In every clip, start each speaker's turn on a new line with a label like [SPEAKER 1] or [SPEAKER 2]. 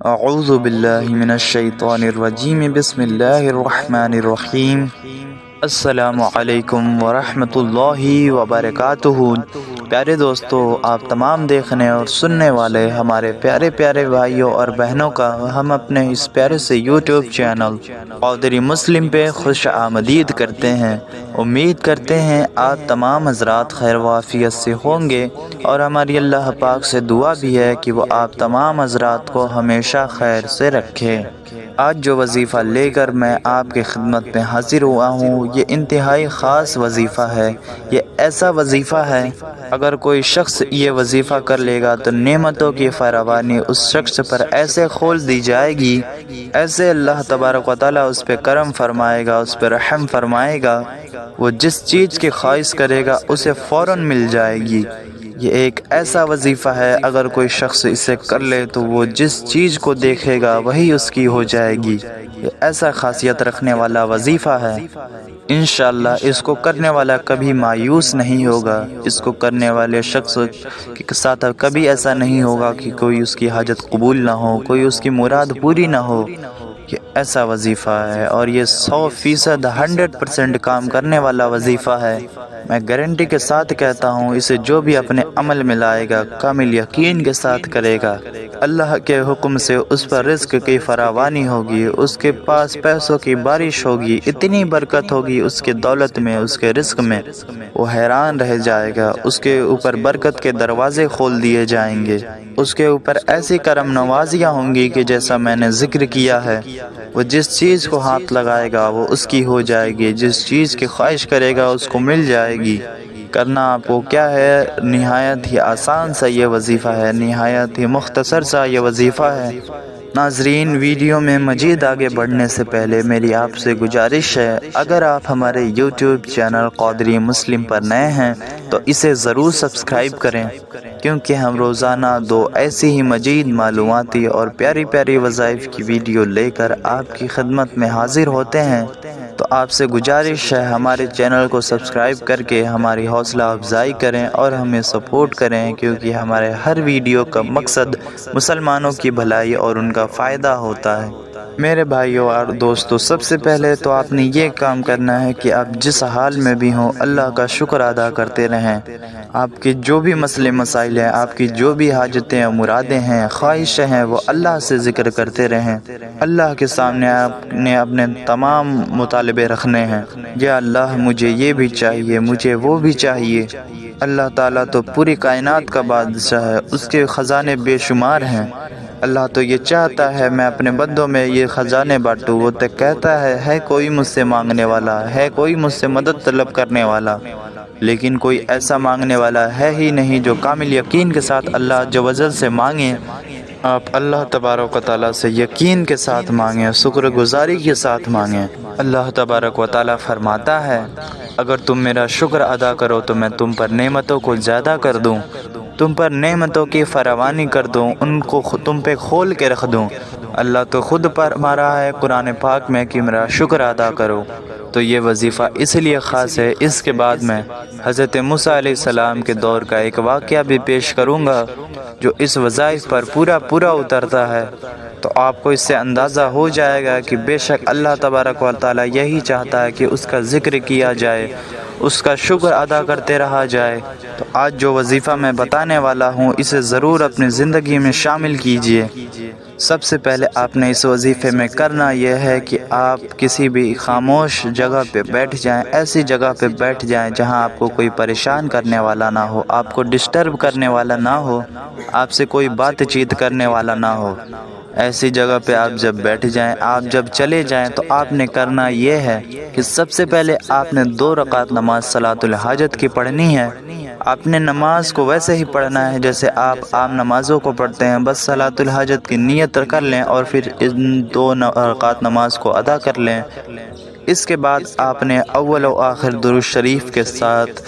[SPEAKER 1] اعوذ باللہ من الشیطان الرجیم بسم اللہ الرحمن الرحیم السلام علیکم ورحمۃ اللہ وبرکاتہ۔ پیارے دوستو، آپ تمام دیکھنے اور سننے والے ہمارے پیارے پیارے بھائیوں اور بہنوں کا ہم اپنے اس پیارے سے یوٹیوب چینل قادری مسلم پہ خوش آمدید کرتے ہیں۔ امید کرتے ہیں آپ تمام حضرات خیر و عافیت سے ہوں گے، اور ہماری اللہ پاک سے دعا بھی ہے کہ وہ آپ تمام حضرات کو ہمیشہ خیر سے رکھے۔ آج جو وظیفہ لے کر میں آپ کی خدمت میں حاضر ہوا ہوں، یہ انتہائی خاص وظیفہ ہے۔ یہ ایسا وظیفہ ہے، اگر کوئی شخص یہ وظیفہ کر لے گا تو نعمتوں کی فراوانی اس شخص پر ایسے کھول دی جائے گی، ایسے اللہ تبارک و تعالیٰ اس پہ کرم فرمائے گا، اس پہ رحم فرمائے گا، وہ جس چیز کی خواہش کرے گا اسے فوراً مل جائے گی۔ یہ ایک ایسا وظیفہ ہے، اگر کوئی شخص اسے کر لے تو وہ جس چیز کو دیکھے گا وہی اس کی ہو جائے گی۔ یہ ایسا خاصیت رکھنے والا وظیفہ ہے، انشاءاللہ اس کو کرنے والا کبھی مایوس نہیں ہوگا۔ اس کو کرنے والے شخص کے ساتھ کبھی ایسا نہیں ہوگا کہ کوئی اس کی حاجت قبول نہ ہو، کوئی اس کی مراد پوری نہ ہو۔ یہ ایسا وظیفہ ہے، اور یہ 100% 100% کام کرنے والا وظیفہ ہے۔ میں گارنٹی کے ساتھ کہتا ہوں، اسے جو بھی اپنے عمل میں لائے گا کامل یقین کے ساتھ کرے گا، اللہ کے حکم سے اس پر رزق کی فراوانی ہوگی، اس کے پاس پیسوں کی بارش ہوگی، اتنی برکت ہوگی اس کے دولت میں، اس کے رزق میں، وہ حیران رہ جائے گا۔ اس کے اوپر برکت کے دروازے کھول دیے جائیں گے، اس کے اوپر ایسی کرم نوازیاں ہوں گی کہ جیسا میں نے ذکر کیا ہے، وہ جس چیز کو ہاتھ لگائے گا وہ اس کی ہو جائے گی، جس چیز کی خواہش کرے گا اس کو مل جائے گی۔ کرنا آپ کو کیا ہے، نہایت ہی آسان سا یہ وظیفہ ہے، نہایت ہی مختصر سا یہ وظیفہ ہے۔ ناظرین، ویڈیو میں مزید آگے بڑھنے سے پہلے میری آپ سے گزارش ہے، اگر آپ ہمارے یوٹیوب چینل قادری مسلم پر نئے ہیں تو اسے ضرور سبسکرائب کریں، کیونکہ ہم روزانہ 2 ایسی ہی مزید معلوماتی اور پیاری پیاری وظائف کی ویڈیو لے کر آپ کی خدمت میں حاضر ہوتے ہیں۔ تو آپ سے گزارش ہے، ہمارے چینل کو سبسکرائب کر کے ہماری حوصلہ افزائی کریں اور ہمیں سپورٹ کریں، کیونکہ ہمارے ہر ویڈیو کا مقصد مسلمانوں کی بھلائی اور ان کا فائدہ ہوتا ہے۔ میرے بھائیوں اور دوستو، سب سے پہلے تو آپ نے یہ کام کرنا ہے کہ آپ جس حال میں بھی ہوں اللہ کا شکر ادا کرتے رہیں۔ آپ کے جو بھی مسئلے مسائل ہیں، آپ کی جو بھی حاجتیں اور مرادیں ہیں، خواہشیں ہیں، وہ اللہ سے ذکر کرتے رہیں۔ اللہ کے سامنے آپ نے اپنے تمام مطالبے رکھنے ہیں۔ یا اللہ، مجھے یہ بھی چاہیے، مجھے وہ بھی چاہیے۔ اللہ تعالیٰ تو پوری کائنات کا بادشاہ ہے، اس کے خزانے بے شمار ہیں۔ اللہ تو یہ چاہتا ہے میں اپنے بندوں میں یہ خزانے بانٹوں۔ وہ تو کہتا ہے کوئی مجھ سے مانگنے والا ہے، کوئی مجھ سے مدد طلب کرنے والا، لیکن کوئی ایسا مانگنے والا ہے ہی نہیں جو کامل یقین کے ساتھ اللہ عز و جل سے مانگے۔ آپ اللہ تبارک و تعالیٰ سے یقین کے ساتھ مانگیں، شکر گزاری کے ساتھ مانگیں۔ اللہ تبارک و تعالیٰ فرماتا ہے، اگر تم میرا شکر ادا کرو تو میں تم پر نعمتوں کو زیادہ کر دوں، تم پر نعمتوں کی فراوانی کر دوں، ان کو تم پہ کھول کے رکھ دوں۔ اللہ تو خود فرما رہا ہے قرآن پاک میں کہ میرا شکر ادا کرو۔ تو یہ وظیفہ اس لیے خاص ہے۔ اس کے بعد میں حضرت موسیٰ علیہ السلام کے دور کا ایک واقعہ بھی پیش کروں گا جو اس وظائف پر پورا اترتا ہے، تو آپ کو اس سے اندازہ ہو جائے گا کہ بے شک اللہ تبارک و تعالیٰ یہی چاہتا ہے کہ اس کا ذکر کیا جائے، اس کا شکر ادا کرتے رہا جائے۔ تو آج جو وظیفہ میں بتانے والا ہوں، اسے ضرور اپنی زندگی میں شامل کیجئے۔ سب سے پہلے آپ نے اس وظیفے میں کرنا یہ ہے کہ آپ کسی بھی خاموش جگہ پہ بیٹھ جائیں، ایسی جگہ پہ بیٹھ جائیں جہاں آپ کو کوئی پریشان کرنے والا نہ ہو، آپ کو ڈسٹرب کرنے والا نہ ہو، آپ سے کوئی بات چیت کرنے والا نہ ہو۔ ایسی جگہ پہ آپ جب بیٹھ جائیں، آپ جب چلے جائیں، تو آپ نے کرنا یہ ہے کہ سب سے پہلے آپ نے 2 رکعت نماز صلاۃ الحاجت کی پڑھنی ہے۔ آپ نے نماز کو ویسے ہی پڑھنا ہے جیسے آپ عام نمازوں کو پڑھتے ہیں، بس صلاۃ الحاجت کی نیت کر لیں اور پھر ان 2 رکعت نماز کو ادا کر لیں۔ اس کے بعد آپ نے اول و آخر درود شریف کے ساتھ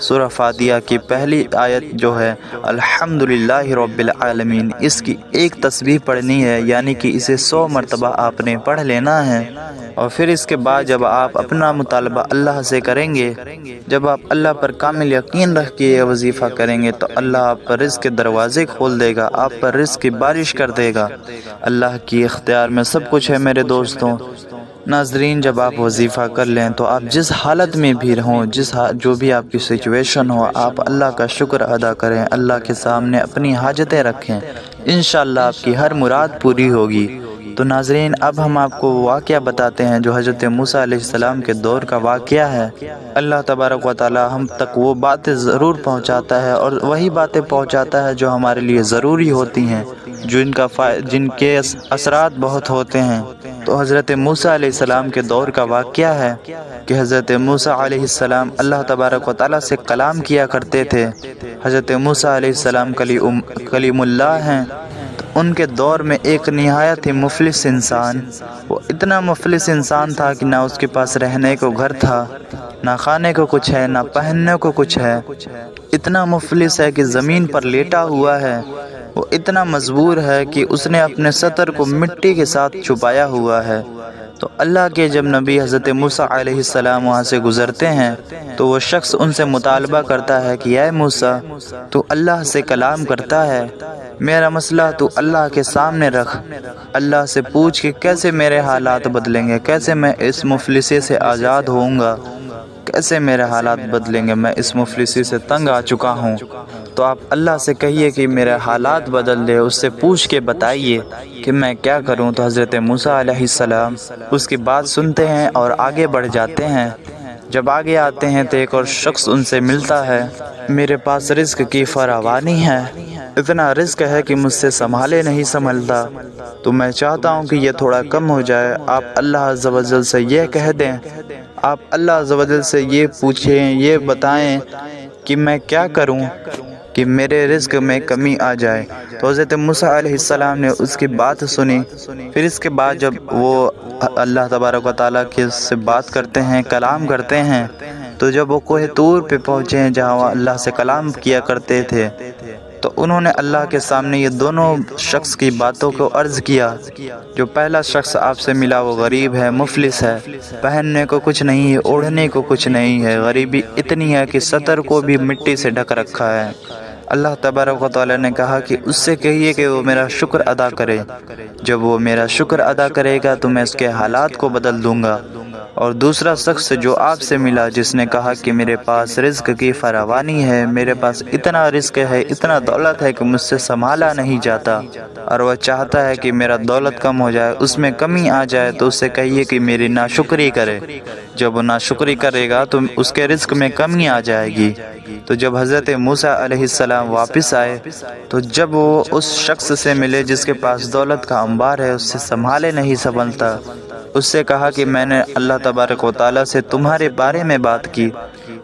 [SPEAKER 1] سورہ فاتحہ کی پہلی آیت جو ہے الحمدللہ رب العالمین، اس کی ایک تسبیح پڑھنی ہے، یعنی کہ اسے 100 مرتبہ آپ نے پڑھ لینا ہے۔ اور پھر اس کے بعد جب آپ اپنا مطالبہ اللہ سے کریں گے، جب آپ اللہ پر کامل یقین رکھ کے یہ وظیفہ کریں گے تو اللہ آپ پر رزق کے دروازے کھول دے گا، آپ پر رزق کی بارش کر دے گا۔ اللہ کی اختیار میں سب کچھ ہے میرے دوستوں۔ ناظرین، جب آپ وظیفہ کر لیں تو آپ جس حالت میں بھی رہوں، جو بھی آپ کی سچویشن ہو، آپ اللہ کا شکر ادا کریں، اللہ کے سامنے اپنی حاجتیں رکھیں، انشاءاللہ آپ کی ہر مراد پوری ہوگی۔ تو ناظرین، اب ہم آپ کو واقعہ بتاتے ہیں جو حضرت موسیٰ علیہ السلام کے دور کا واقعہ ہے۔ اللہ تبارک و تعالی ہم تک وہ باتیں ضرور پہنچاتا ہے، اور وہی باتیں پہنچاتا ہے جو ہمارے لیے ضروری ہوتی ہیں، جن کے اثرات بہت ہوتے ہیں۔ تو حضرت موسیٰ علیہ السلام کے دور کا واقعہ ہے کہ حضرت موسیٰ علیہ السلام اللہ تبارک و تعالی سے کلام کیا کرتے تھے۔ حضرت موسیٰ علیہ السلام کلیم اللہ ہیں۔ ان کے دور میں ایک نہایت ہی مفلس انسان، وہ اتنا مفلس انسان تھا کہ نہ اس کے پاس رہنے کو گھر تھا، نہ کھانے کو کچھ ہے، نہ پہننے کو کچھ ہے، اتنا مفلس ہے کہ زمین پر لیٹا ہوا ہے، وہ اتنا مجبور ہے کہ اس نے اپنے سطر کو مٹی کے ساتھ چھپایا ہوا ہے۔ تو اللہ کے جب نبی حضرت موسیٰ علیہ السلام وہاں سے گزرتے ہیں تو وہ شخص ان سے مطالبہ کرتا ہے کہ اے موسیٰ، تو اللہ سے کلام کرتا ہے، میرا مسئلہ تو اللہ کے سامنے رکھ، اللہ سے پوچھ کہ کیسے میرے حالات بدلیں گے، کیسے میں اس مفلسی سے آزاد ہوں گا، کیسے میرے حالات بدلیں گے، میں اس مفلسی سے تنگ آ چکا ہوں۔ تو آپ اللہ سے کہیے کہ میرے حالات بدل دے، اس سے پوچھ کے بتائیے کہ میں کیا کروں۔ تو حضرت موسیٰ علیہ السلام اس کی بات سنتے ہیں اور آگے بڑھ جاتے ہیں۔ جب آگے آتے ہیں تو ایک اور شخص ان سے ملتا ہے، میرے پاس رزق کی فراوانی ہے، اتنا رزق ہے کہ مجھ سے سنبھالے نہیں سنبھلتا، تو میں چاہتا ہوں کہ یہ تھوڑا کم ہو جائے۔ آپ اللہ عز و جل سے یہ کہہ دیں، آپ اللہ عز و جل سے یہ پوچھیں، یہ بتائیں کہ میں کیا کروں کہ میرے رزق میں کمی آ جائے۔ تو حضرت موسیٰ علیہ السلام نے اس کی بات سنی۔ پھر اس کے بعد جب وہ اللہ تبارک و تعالیٰ کے سے بات کرتے ہیں، کلام کرتے ہیں، تو جب وہ کوہ طور پہ پہنچے ہیں جہاں وہ اللہ سے کلام کیا کرتے تھے، تو انہوں نے اللہ کے سامنے یہ دونوں شخص کی باتوں کو عرض کیا۔ جو پہلا شخص آپ سے ملا وہ غریب ہے، مفلس ہے، پہننے کو کچھ نہیں ہے، اوڑھنے کو کچھ نہیں ہے، غریبی اتنی ہے کہ سطر کو بھی مٹی سے ڈھک رکھا ہے۔ اللہ تبارک و تعالی نے کہا کہ اس سے کہیے کہ وہ میرا شکر ادا کرے، جب وہ میرا شکر ادا کرے گا تو میں اس کے حالات کو بدل دوں گا۔ اور دوسرا شخص جو آپ سے ملا جس نے کہا کہ میرے پاس رزق کی فراوانی ہے، میرے پاس اتنا رزق ہے، اتنا دولت ہے کہ مجھ سے سنبھالا نہیں جاتا، اور وہ چاہتا ہے کہ میرا دولت کم ہو جائے، اس میں کمی آ جائے، تو اس سے کہیے کہ میری ناشکری کرے، جب وہ ناشکری کرے گا تو اس کے رزق میں کمی آ جائے گی۔ تو جب حضرت موسیٰ علیہ السلام واپس آئے تو جب وہ اس شخص سے ملے جس کے پاس دولت کا انبار ہے، اس سے سنبھالے نہیں سنبھلتا، اس سے کہا کہ میں نے اللہ تبارک و تعالیٰ سے تمہارے بارے میں بات کی۔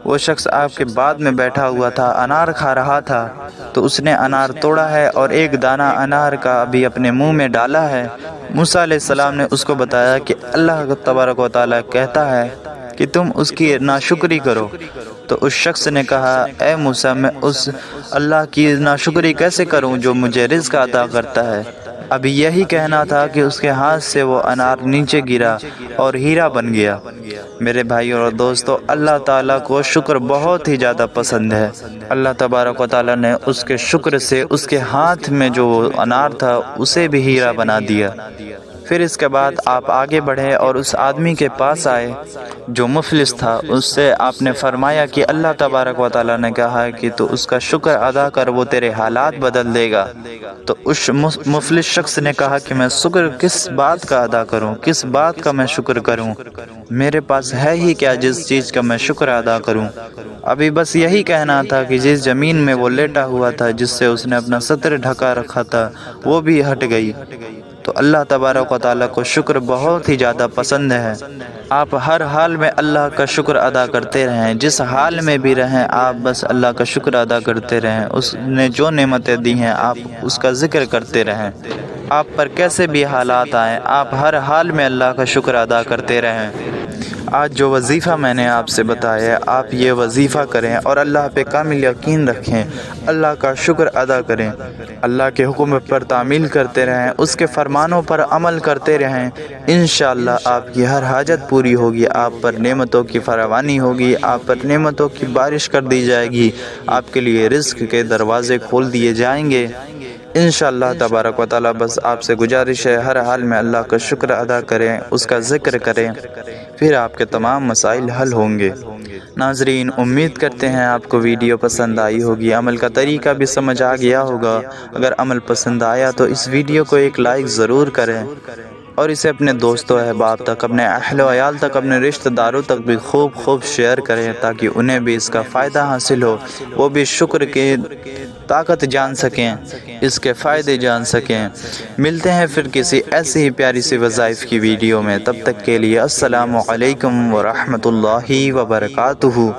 [SPEAKER 1] وہ شخص آپ کے بعد میں بیٹھا ہوا تھا، انار کھا رہا تھا، تو اس نے انار توڑا ہے اور ایک دانہ انار کا ابھی اپنے منہ میں ڈالا ہے۔ موسیٰ علیہ السلام نے اس کو بتایا کہ اللہ تبارک و تعالیٰ کہتا ہے کہ تم اس کی ناشکری کرو۔ تو اس شخص نے کہا، اے موسیٰ، میں اس اللہ کی ناشکری کیسے کروں جو مجھے رزق عطا کرتا ہے؟ ابھی یہی کہنا تھا کہ اس کے ہاتھ سے وہ انار نیچے گرا اور ہیرا بن گیا۔ میرے بھائیوں اور دوستو، اللہ تعالیٰ کو شکر بہت ہی زیادہ پسند ہے۔ اللہ تبارک و تعالیٰ نے اس کے شکر سے اس کے ہاتھ میں جو انار تھا اسے بھی ہیرا بنا دیا۔ پھر اس کے بعد آپ آگے بڑھے اور اس آدمی کے پاس آئے جو مفلس تھا، اس سے آپ نے فرمایا کہ اللہ تبارک و تعالیٰ نے کہا ہے کہ تو اس کا شکر ادا کر، وہ تیرے حالات بدل دے گا۔ تو اس مفلس شخص نے کہا کہ میں شکر کس بات کا ادا کروں، کس بات کا میں شکر کروں، میرے پاس ہے ہی کیا جس چیز کا میں شکر ادا کروں۔ ابھی بس یہی کہنا تھا کہ جس زمین میں وہ لیٹا ہوا تھا، جس سے اس نے اپنا سطر ڈھکا رکھا تھا، وہ بھی ہٹ گئی۔ تو اللہ تبارک و تعالیٰ کو شکر بہت ہی زیادہ پسند ہے۔ آپ ہر حال میں اللہ کا شکر ادا کرتے رہیں، جس حال میں بھی رہیں آپ بس اللہ کا شکر ادا کرتے رہیں۔ اس نے جو نعمتیں دی ہیں آپ اس کا ذکر کرتے رہیں۔ آپ پر کیسے بھی حالات آئیں، آپ ہر حال میں اللہ کا شکر ادا کرتے رہیں۔ آج جو وظیفہ میں نے آپ سے بتایا ہے، آپ یہ وظیفہ کریں اور اللہ پہ کامل یقین رکھیں، اللہ کا شکر ادا کریں، اللہ کے حکم پر تعمیل کرتے رہیں، اس کے فرمانوں پر عمل کرتے رہیں، انشاءاللہ آپ کی ہر حاجت پوری ہوگی، آپ پر نعمتوں کی فراوانی ہوگی، آپ پر نعمتوں کی بارش کر دی جائے گی، آپ کے لیے رزق کے دروازے کھول دیے جائیں گے انشاءاللہ تبارک و تعالی۔ بس آپ سے گزارش ہے ہر حال میں اللہ کا شکر ادا کریں، اس کا ذکر کریں، پھر آپ کے تمام مسائل حل ہوں گے۔ ناظرین، امید کرتے ہیں آپ کو ویڈیو پسند آئی ہوگی، عمل کا طریقہ بھی سمجھ آ گیا ہوگا۔ اگر عمل پسند آیا تو اس ویڈیو کو ایک لائک ضرور کریں اور اسے اپنے دوستوں احباب تک، اپنے اہل و عیال تک، اپنے رشتہ داروں تک بھی خوب شیئر کریں تاکہ انہیں بھی اس کا فائدہ حاصل ہو، وہ بھی شکر کی طاقت جان سکیں، اس کے فائدے جان سکیں۔ ملتے ہیں پھر کسی ایسی ہی پیاری سی وظائف کی ویڈیو میں، تب تک کے لیے السلام علیکم ورحمۃ اللہ وبرکاتہ۔